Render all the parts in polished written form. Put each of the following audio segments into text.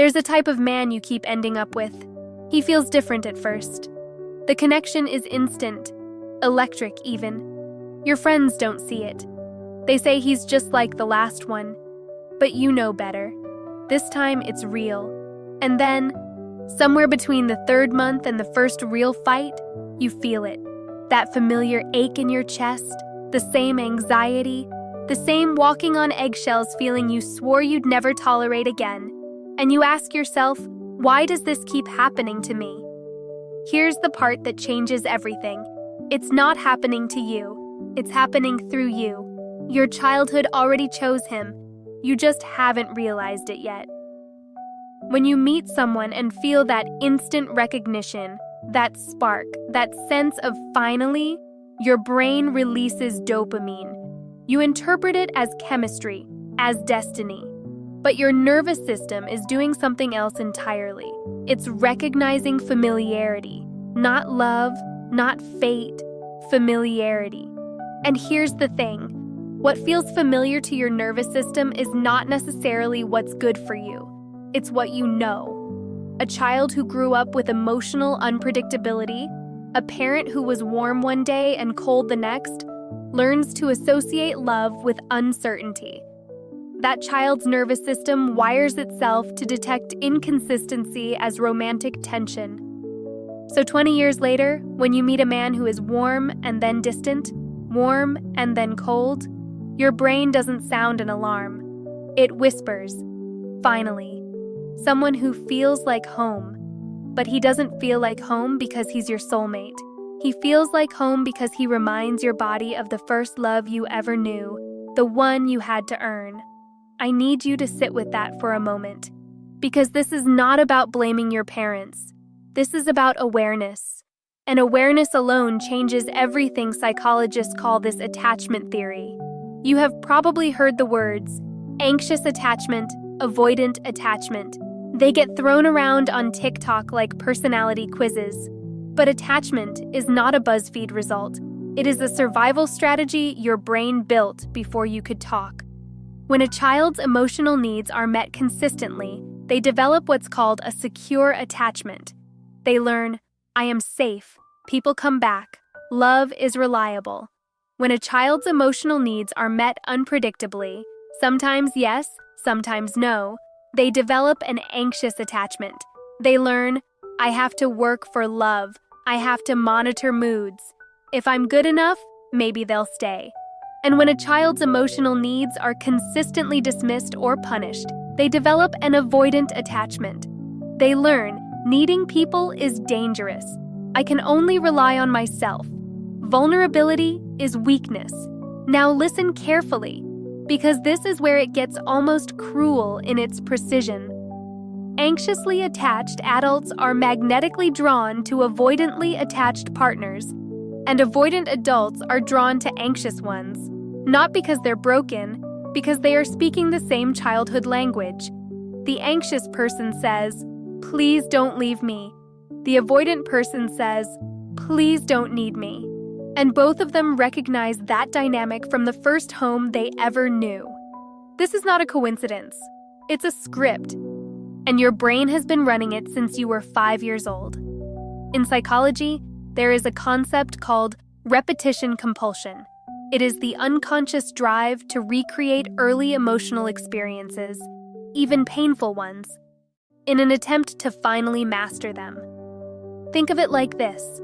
There's a type of man you keep ending up with. He feels different at first. The connection is instant, electric even. Your friends don't see it. They say he's just like the last one, but you know better. This time it's real. And then, somewhere between the third month and the first real fight, you feel it. That familiar ache in your chest, the same anxiety, the same walking on eggshells feeling you swore you'd never tolerate again. And you ask yourself, why does this keep happening to me? Here's the part that changes everything. It's not happening to you. It's happening through you. Your childhood already chose him. You just haven't realized it yet. When you meet someone and feel that instant recognition, that spark, that sense of finally, your brain releases dopamine. You interpret it as chemistry, as destiny. But your nervous system is doing something else entirely. It's recognizing familiarity, not love, not fate, familiarity. And here's the thing. What feels familiar to your nervous system is not necessarily what's good for you. It's what you know. A child who grew up with emotional unpredictability, a parent who was warm one day and cold the next, learns to associate love with uncertainty. That child's nervous system wires itself to detect inconsistency as romantic tension. So 20 years later, when you meet a man who is warm and then distant, warm and then cold, your brain doesn't sound an alarm. It whispers, finally. Someone who feels like home. But he doesn't feel like home because he's your soulmate. He feels like home because he reminds your body of the first love you ever knew, the one you had to earn. I need you to sit with that for a moment, because this is not about blaming your parents. This is about awareness. And awareness alone changes everything. Psychologists call this attachment theory. You have probably heard the words anxious attachment, avoidant attachment. They get thrown around on TikTok like personality quizzes. But attachment is not a BuzzFeed result. It is a survival strategy your brain built before you could talk. When a child's emotional needs are met consistently, they develop what's called a secure attachment. They learn, I am safe, people come back, love is reliable. When a child's emotional needs are met unpredictably, sometimes yes, sometimes no, they develop an anxious attachment. They learn, I have to work for love, I have to monitor moods. If I'm good enough, maybe they'll stay. And when a child's emotional needs are consistently dismissed or punished, they develop an avoidant attachment. They learn, needing people is dangerous. I can only rely on myself. Vulnerability is weakness. Now listen carefully, because this is where it gets almost cruel in its precision. Anxiously attached adults are magnetically drawn to avoidantly attached partners, and avoidant adults are drawn to anxious ones, not because they're broken, because they are speaking the same childhood language. The anxious person says, please don't leave me. The avoidant person says, please don't need me. And both of them recognize that dynamic from the first home they ever knew. This is not a coincidence. It's a script. And your brain has been running it since you were 5 years old. In psychology, there is a concept called repetition compulsion. It is the unconscious drive to recreate early emotional experiences, even painful ones, in an attempt to finally master them. Think of it like this.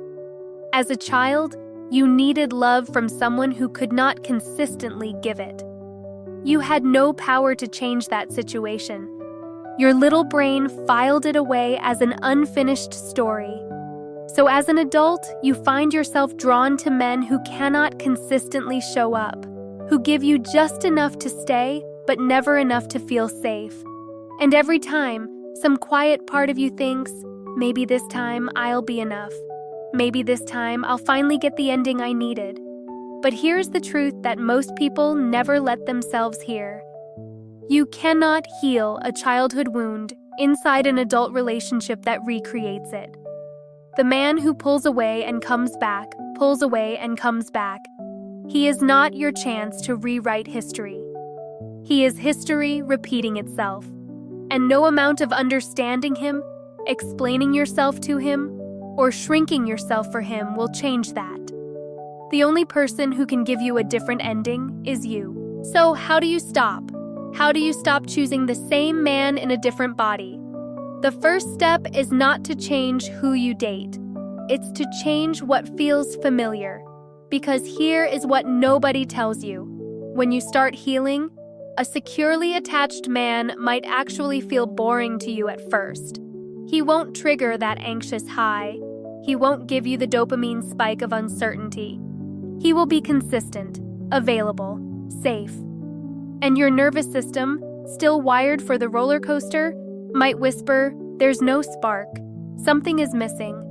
As a child, you needed love from someone who could not consistently give it. You had no power to change that situation. Your little brain filed it away as an unfinished story. So as an adult, you find yourself drawn to men who cannot consistently show up, who give you just enough to stay, but never enough to feel safe. And every time, some quiet part of you thinks, maybe this time I'll be enough. Maybe this time I'll finally get the ending I needed. But here's the truth that most people never let themselves hear. You cannot heal a childhood wound inside an adult relationship that recreates it. The man who pulls away and comes back, pulls away and comes back. He is not your chance to rewrite history. He is history repeating itself. And no amount of understanding him, explaining yourself to him, or shrinking yourself for him will change that. The only person who can give you a different ending is you. So how do you stop? How do you stop choosing the same man in a different body? The first step is not to change who you date. It's to change what feels familiar. Because here is what nobody tells you. When you start healing, a securely attached man might actually feel boring to you at first. He won't trigger that anxious high. He won't give you the dopamine spike of uncertainty. He will be consistent, available, safe. And your nervous system, still wired for the roller coaster, might whisper, "There's no spark. Something is missing."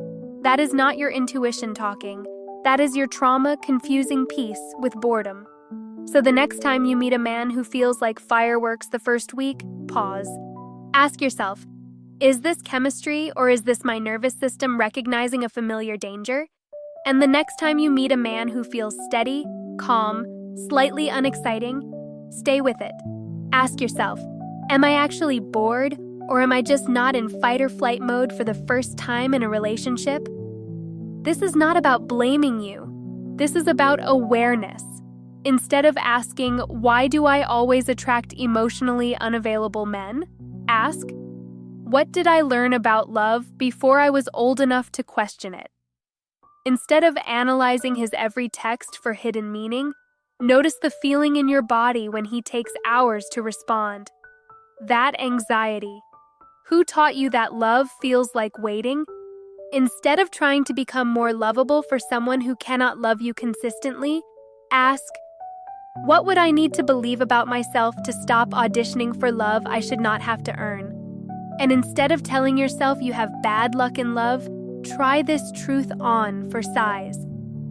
That is not your intuition talking. That is your trauma confusing peace with boredom. So the next time you meet a man who feels like fireworks the first week, pause. Ask yourself, is this chemistry or is this my nervous system recognizing a familiar danger? And the next time you meet a man who feels steady, calm, slightly unexciting, stay with it. Ask yourself, am I actually bored or am I just not in fight or flight mode for the first time in a relationship? This is not about blaming you. This is about awareness. Instead of asking, why do I always attract emotionally unavailable men? Ask, what did I learn about love before I was old enough to question it? Instead of analyzing his every text for hidden meaning, notice the feeling in your body when he takes hours to respond. That anxiety. Who taught you that love feels like waiting? Instead of trying to become more lovable for someone who cannot love you consistently, ask, what would I need to believe about myself to stop auditioning for love I should not have to earn? And instead of telling yourself you have bad luck in love, try this truth on for size.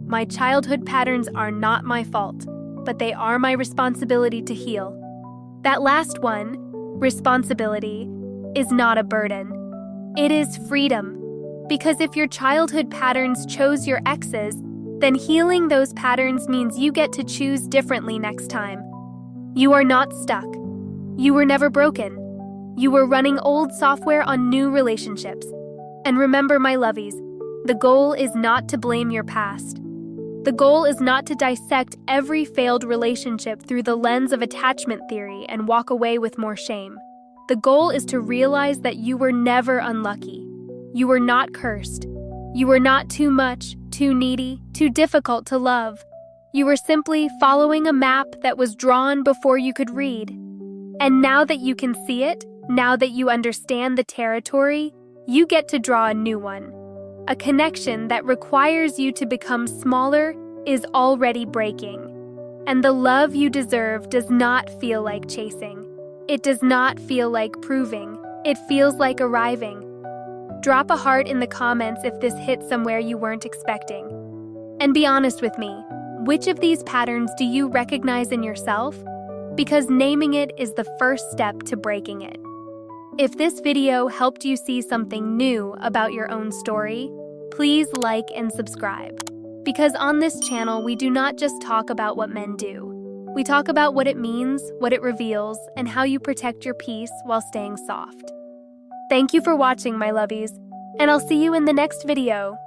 My childhood patterns are not my fault, but they are my responsibility to heal. That last one, responsibility, is not a burden. It is freedom. Because if your childhood patterns chose your exes, then healing those patterns means you get to choose differently next time. You are not stuck. You were never broken. You were running old software on new relationships. And remember, my lovies, the goal is not to blame your past. The goal is not to dissect every failed relationship through the lens of attachment theory and walk away with more shame. The goal is to realize that you were never unlucky. You were not cursed. You were not too much, too needy, too difficult to love. You were simply following a map that was drawn before you could read. And now that you can see it, now that you understand the territory, you get to draw a new one. A connection that requires you to become smaller is already breaking. And the love you deserve does not feel like chasing. It does not feel like proving. It feels like arriving. Drop a heart in the comments if this hit somewhere you weren't expecting. And be honest with me, which of these patterns do you recognize in yourself? Because naming it is the first step to breaking it. If this video helped you see something new about your own story, please like and subscribe. Because on this channel, we do not just talk about what men do. We talk about what it means, what it reveals, and how you protect your peace while staying soft. Thank you for watching, my lovies, and I'll see you in the next video.